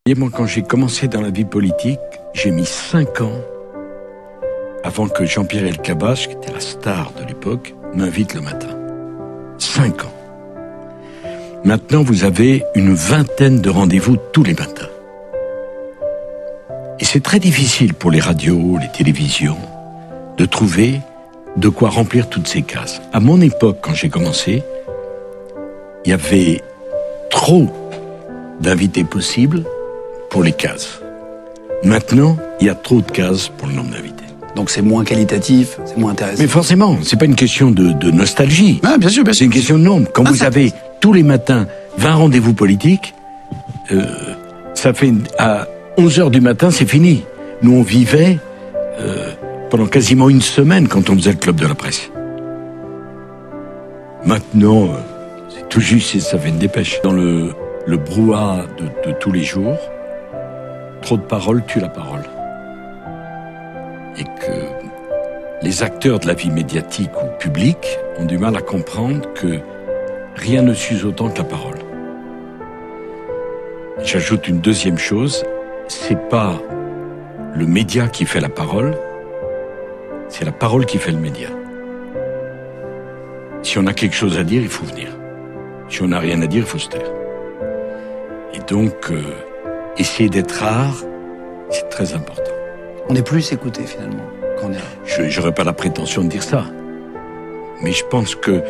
Et moi, quand j'ai commencé dans la vie politique, j'ai mis 5 ans avant que Jean-Pierre Elkabbach, qui était la star de l'époque, m'invite le matin. 5 ans. Maintenant, vous avez une vingtaine de rendez-vous tous les matins. Et c'est très difficile pour les radios, les télévisions, de trouver de quoi remplir toutes ces cases. À mon époque, quand j'ai commencé, il y avait trop d'invités possibles pour les cases. Maintenant, il y a trop de cases pour le nombre d'invités. Donc c'est moins qualitatif, c'est moins intéressant. Mais forcément, c'est pas une question de nostalgie. Ah, bien sûr, bien sûr. C'est une question de nombre. Quand vous avez tous les matins 20 rendez-vous politiques, ça fait à 11h du matin, c'est fini. Nous, on vivait pendant quasiment une semaine quand on faisait le club de la presse. Maintenant, c'est tout juste et ça fait une dépêche. Dans le brouhaha de tous les jours, trop de paroles tuent la parole. Et que les acteurs de la vie médiatique ou publique ont du mal à comprendre que rien ne s'use autant que la parole. J'ajoute une deuxième chose, c'est pas le média qui fait la parole, c'est la parole qui fait le média. Si on a quelque chose à dire, il faut venir. Si on n'a rien à dire, il faut se taire. Et donc, essayer d'être rare, c'est très important. On est plus écouté finalement quand on est rare. Je n'aurais pas la prétention de dire ça. Mais je pense que